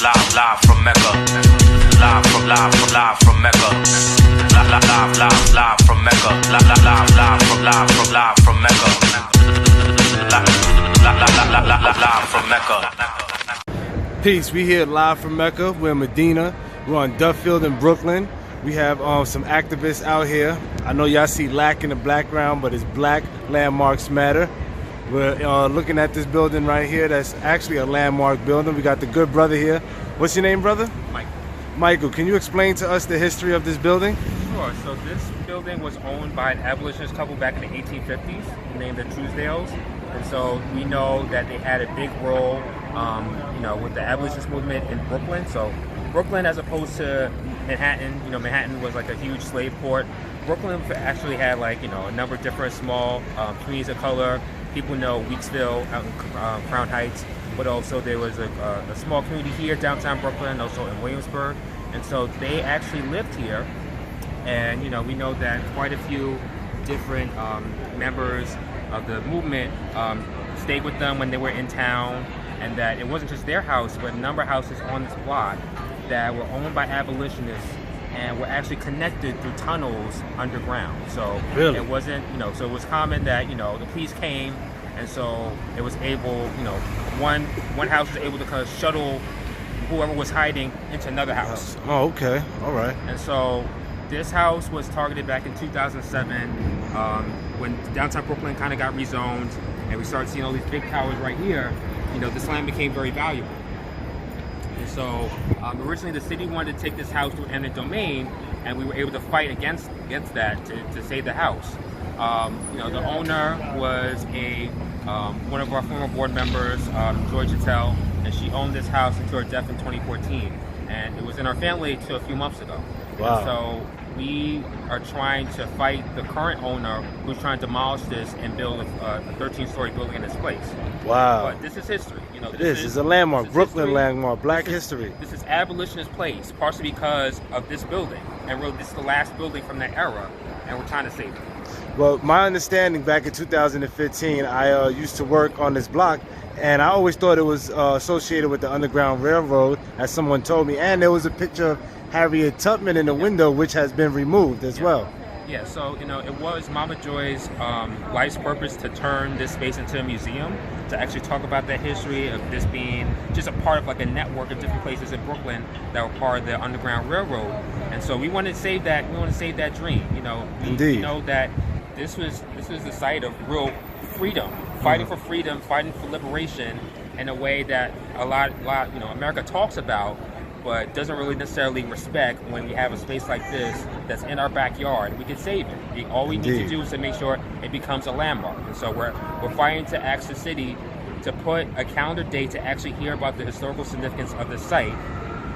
Live from Mecca. Live from Mecca. Live from Mecca. Live from Mecca. Live from Mecca. Peace. We here live from Mecca. We're in Medina. We're on Duffield in Brooklyn. We have some activists out here. I know y'all see lack in the background, but it's Black Landmarks Matter. We're looking at this building right here. That's actually a landmark building. We got the good brother here. What's your name, brother? Michael. Michael, can you explain to us the history of this building? Sure. So this building was owned by an abolitionist couple back in the 1850s named the Truesdales. And so we know that they had a big role, with the abolitionist movement in Brooklyn. So Brooklyn, as opposed to Manhattan, Manhattan was like a huge slave port. Brooklyn actually had a number of different small communities of color. People know Weeksville out in Crown Heights, but also there was a small community here downtown Brooklyn, also in Williamsburg. And so they actually lived here. And, we know that quite a few different members of the movement stayed with them when they were in town, and that it wasn't just their house, but a number of houses on this block that were owned by abolitionists and were actually connected through tunnels underground. So really? It wasn't, so it was common that, the police came, and so it was able, one house was able to kind of shuttle whoever was hiding into another house. Oh, okay. All right. And so this house was targeted back in 2007 when downtown Brooklyn kind of got rezoned, and we started seeing all these big towers right here. This land became very valuable. And so originally the city wanted to take this house to eminent domain, and we were able to fight against that to save the house. The owner was one of our former board members, George Attell, and she owned this house until her death in 2014. And it was in our family until a few months ago. Wow. And so we are trying to fight the current owner who's trying to demolish this and build a 13-story building in its place. Wow. But this is history. This is a landmark, Brooklyn history. Landmark, Black history. This is Abolitionist Place, partially because of this building. And really, this is the last building from that era, and we're trying to save it. Well, my understanding back in 2015, I used to work on this block, and I always thought it was associated with the Underground Railroad, as someone told me. And there was a picture of Harriet Tubman in the window, which has been removed as well. Yeah, so, it was Mama Joy's life's purpose to turn this space into a museum, to actually talk about that history of this being just a part of a network of different places in Brooklyn that were part of the Underground Railroad. And so we want to save that. We want to save that dream. Indeed. We know that this was the site of real freedom, fighting for freedom, fighting for liberation in a way that a lot America talks about, but doesn't really necessarily respect. When we have a space like this that's in our backyard, we can save it. All we need to do is to make sure it becomes a landmark. And so we're fighting to ask the city to put a calendar date to actually hear about the historical significance of the site.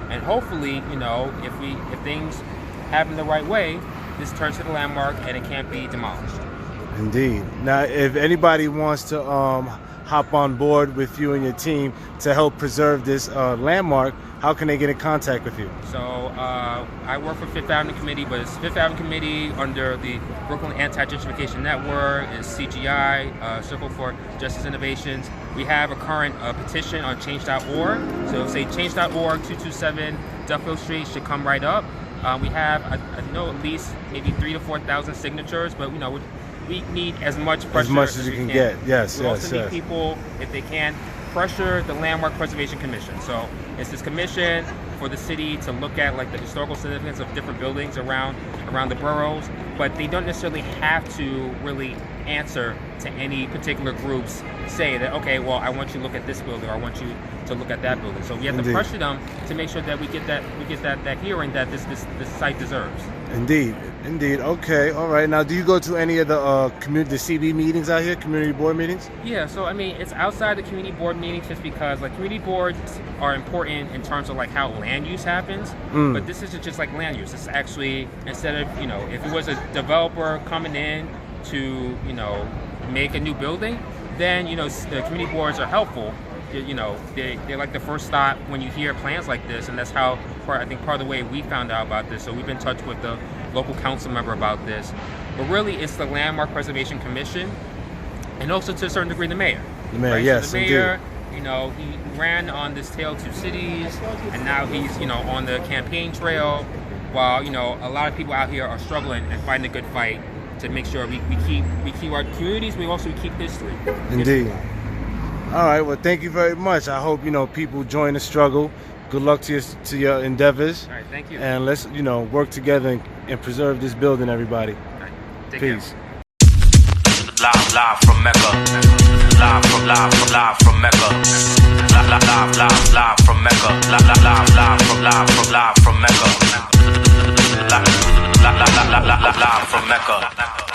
And hopefully, if things happen the right way, this turns to the landmark and it can't be demolished. Indeed. Now, if anybody wants to hop on board with you and your team to help preserve this landmark, how can they get in contact with you? So I work for Fifth Avenue Committee, but it's Fifth Avenue Committee under the Brooklyn Anti-Gentrification Network, is CGI, Circle for Justice Innovations. We have a current petition on change.org. So say change.org 227 Duffield Street should come right up. We have, I know, at least maybe 3,000 to 4,000 signatures, but we need as much pressure as you can get. Yes, we also need yes. people, if they can, pressure the Landmark Preservation Commission. So it's this commission for the city to look at the historical significance of different buildings around the boroughs, but they don't necessarily have to really answer to any particular groups, say that, okay, well, I want you to look at this building, or I want you to look at that building. So we have to pressure them to make sure that we get that hearing that this site deserves. Indeed. Okay. All right. Now, do you go to any of the the CB meetings out here, community board meetings? Yeah. So it's outside the community board meetings just because community boards are important in terms of how land use happens. But this isn't just land use. It's actually, instead of if it was a developer coming in to make a new building, then the community boards are helpful. They're like the first stop when you hear plans like this, and that's how part of the way we found out about this. So we've been in touch with the local council member about this, but really it's the Landmark Preservation Commission, and also to a certain degree the mayor. The mayor, right? yes, so the mayor indeed. You know, he ran on this Tale of Two Cities, and now he's, you know, on the campaign trail, while, you know, a lot of people out here are struggling and fighting a good fight to make sure we keep our communities, but also we keep history. Indeed. All right, well, thank you very much. I hope, you know, people join the struggle. Good luck to your endeavors. All right, thank you. And let's, you know, work together and preserve this building, everybody. All right, take Peace. care. Live from Mecca. Live from Mecca. Live from Mecca. Live from Mecca. Live from Mecca.